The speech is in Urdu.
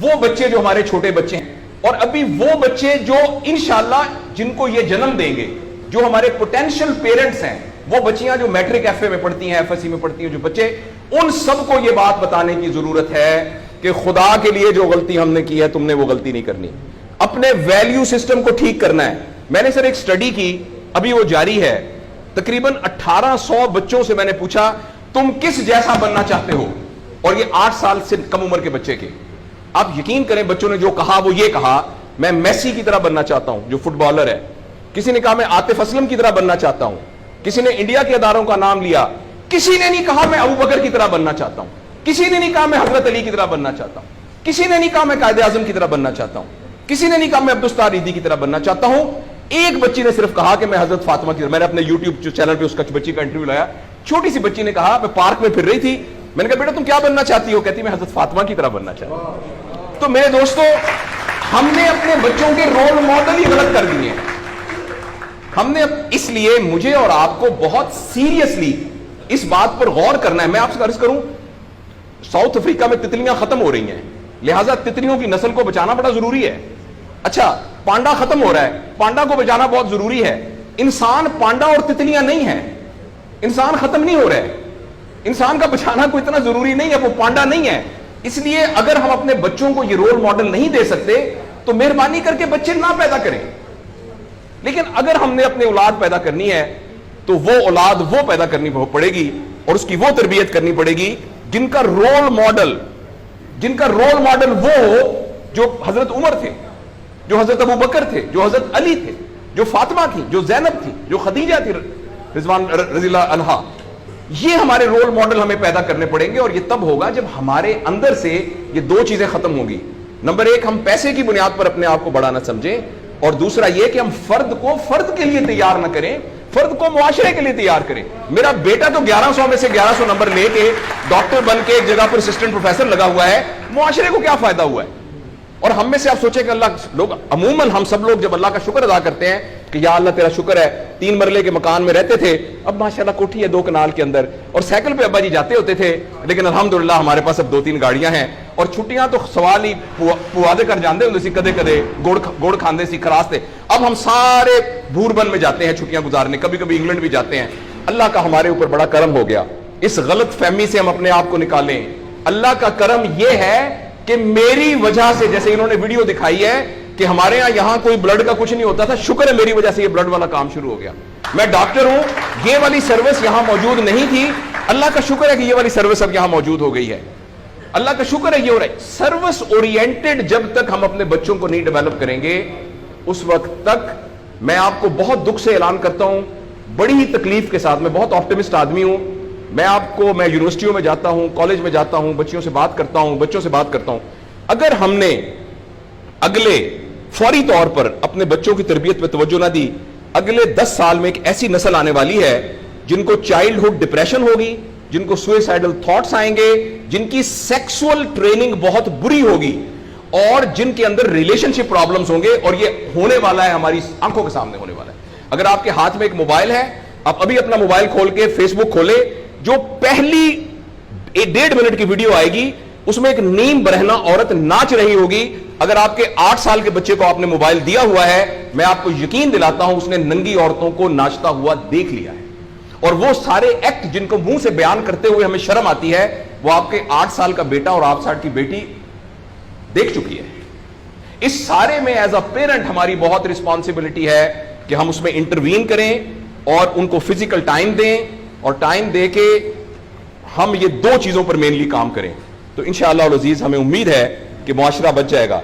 وہ بچے جو ہمارے چھوٹے بچے ہیں اور ابھی وہ بچے جو انشاءاللہ جن کو یہ جنم دیں گے, جو ہمارے پوٹینشیل پیرنٹس ہیں, وہ بچیاں جو میٹرک ایف اے میں پڑھتی ہیں, ایف ایس سی میں پڑھتی ہیں, جو بچے, ان سب کو یہ بات بتانے کی ضرورت ہے کہ خدا کے لیے جو غلطی ہم نے کی ہے تم نے وہ غلطی نہیں کرنی. اپنے ویلیو سسٹم کو ٹھیک کرنا ہے. میں نے سر ایک سٹڈی کی, ابھی وہ جاری ہے, تقریباً 1800 بچوں سے میں نے پوچھا تم کس جیسا بننا چاہتے ہو, اور یہ 8 سال سے کم عمر کے بچے کے. آپ یقین کریں بچوں نے جو کہا وہ یہ کہا میں میسی کی طرح بننا چاہتا ہوں جو فٹ بالر ہے, کسی نے کہا میں عاطف اسلم کی طرح بننا چاہتا ہوں, کسی نے انڈیا کے اداروں کا نام لیا, کسی نے نہیں کہا میں ابو بکر کی طرح بننا چاہتا ہوں, کسی نے نہیں کہا میں حضرت علی کی طرح بننا چاہتا ہوں, کسی نے نہیں کہا میں قائد اعظم کی طرح بننا چاہتا ہوں, کسی نے نہیں کہا میں عبدالستار ریدی کی طرح بننا چاہتا ہوں. ایک بچی نے صرف کہا کہ میں حضرت فاطمہ کی طرح. میں نے اپنے یوٹیوب چینل پہ اس بچی کا انٹرویو لایا, چھوٹی سی بچی نے کہا, میں پارک میں پھر رہی تھی, میں نے کہا بیٹا تم کیا بننا چاہتی ہو, کہتی میں حضرت فاطمہ کی طرح بننا چاہتی ہوں. تو میرے دوستو, ہم نے اپنے بچوں کے رول ماڈل ہی غلط کر دیے ہیں. ہم نے, اس لیے مجھے اور آپ کو بہت سیریسلی اس بات پر غور کرنا ہے. میں آپ سے عرض کروں, ساؤتھ افریقہ میں تتلیاں ختم ہو رہی ہیں, لہٰذا تتلیوں کی نسل کو بچانا بڑا ضروری ہے. اچھا, پانڈا ختم ہو رہا ہے, پانڈا کو بچانا بہت ضروری ہے. انسان پانڈا اور تتلیاں نہیں ہیں, انسان ختم نہیں ہو رہا ہے, انسان کا بچانا کوئی اتنا ضروری نہیں ہے, وہ پانڈا نہیں ہے. اس لیے اگر ہم اپنے بچوں کو یہ رول ماڈل نہیں دے سکتے تو مہربانی کر کے بچے نہ پیدا کریں. لیکن اگر ہم نے اپنی اولاد پیدا کرنی ہے تو وہ اولاد وہ پیدا کرنی پڑے گی اور اس کی وہ تربیت کرنی پڑے گی جن کا رول ماڈل وہ ہو جو حضرت عمر تھے, جو حضرت ابو بکر تھے, جو حضرت علی تھے, جو فاطمہ تھی, جو زینب تھی, جو خدیجہ تھی رضوان رضی اللہ عنہا. یہ ہمارے رول ماڈل ہمیں پیدا کرنے پڑیں گے, اور یہ تب ہوگا جب ہمارے اندر سے یہ دو چیزیں ختم ہوگی. نمبر 1, ہم پیسے کی بنیاد پر اپنے آپ کو بڑا نہ سمجھیں, اور دوسرا یہ کہ ہم فرد کو فرد کے لیے تیار نہ کریں, فرد کو معاشرے کے لیے تیار کریں. میرا بیٹا تو 1100 میں سے 1100 نمبر لے کے ڈاکٹر بن کے ایک جگہ پر اسسٹنٹ پروفیسر لگا ہوا ہے, معاشرے کو کیا فائدہ ہوا ہے؟ اور ہم میں سے آپ سوچیں کہ اللہ لوگ, عموماً ہم سب لوگ جب اللہ کا شکر ادا کرتے ہیں کہ یا اللہ تیرا شکر ہے, 3 مرلے کے مکان میں رہتے تھے, اب ماشاءاللہ کوٹھی ہے 2 کنال کے اندر, اور سائیکل پہ ابا جی جاتے ہوتے تھے, لیکن الحمدللہ ہمارے پاس اب 2-3 گاڑیاں ہیں, اور چھٹیاں تو سوال ہی پوادے کر جاندے ہوندے سی, کدے کدے گوڑ کھاندے سی, خراس تھے. اب ہم سارے بھوربن میں جاتے ہیں چھٹیاں گزارنے, کبھی کبھی انگلینڈ بھی جاتے ہیں. اللہ کا ہمارے اوپر بڑا کرم ہو گیا. اس غلط فہمی سے ہم اپنے آپ کو نکالیں. اللہ کا کرم یہ ہے کہ میری وجہ سے, جیسے انہوں نے ویڈیو دکھائی ہے کہ ہمارے یہاں کوئی بلڈ کا کچھ نہیں ہوتا تھا, شکر ہے میری وجہ سے یہ بلڈ والا کام شروع ہو گیا. میں ڈاکٹر ہوں, یہ والی سروس یہاں موجود نہیں تھی, اللہ کا شکر ہے کہ یہ والی سروس اب یہاں موجود ہو گئی ہے. اللہ کا شکر ہے یہ ہو رہا ہے. سروس اورینٹڈ جب تک ہم اپنے بچوں کو نہیں ڈیولپ کریں گے, اس وقت تک میں آپ کو بہت دکھ سے اعلان کرتا ہوں, بڑی ہی تکلیف کے ساتھ, میں بہت آپٹمسٹ آدمی ہوں, میں یونیورسٹیوں میں جاتا ہوں, کالج میں جاتا ہوں, بچوں سے بات کرتا ہوں, اگر ہم نے اگلے فوری طور پر اپنے بچوں کی تربیت پہ توجہ نہ دی, اگلے 10 سال میں ایک ایسی نسل آنے والی ہے جن کو چائلڈہڈ ڈپریشن ہوگی, جن کو سوئسائڈل تھاٹس آئیں گے, جن کی سیکسول ٹریننگ بہت بری ہوگی, اور جن کے اندر ریلیشن شپ پرابلمز ہوں گے. اور یہ ہونے والا ہے, ہماری آنکھوں کے سامنے ہونے والا ہے. اگر آپ کے ہاتھ میں ایک موبائل ہے, آپ ابھی اپنا موبائل کھول کے فیس بک کھولے, جو پہلی 1.5 منٹ کی ویڈیو آئے گی اس میں ایک نیم برہنہ عورت ناچ رہی ہوگی. اگر آپ کے 8 سال کے بچے کو آپ نے موبائل دیا ہوا ہے, میں آپ کو یقین دلاتا ہوں اس نے ننگی عورتوں کو ناچتا ہوا دیکھ لیا ہے, اور وہ سارے ایکٹ جن کو منہ سے بیان کرتے ہوئے ہمیں شرم آتی ہے, وہ آپ کے 8 سال کا بیٹا اور 8 سال کی بیٹی دیکھ چکی ہے. اس سارے میں ایز اے پیرنٹ ہماری بہت رسپانسبلٹی ہے کہ ہم اس میں انٹروین کریں اور ان کو فزیکل ٹائم دیں, اور ٹائم دے کے ہم یہ 2 چیزوں پر مینلی کام کریں. تو انشاءاللہ العزیز ہمیں امید ہے کہ معاشرہ بچ جائے گا.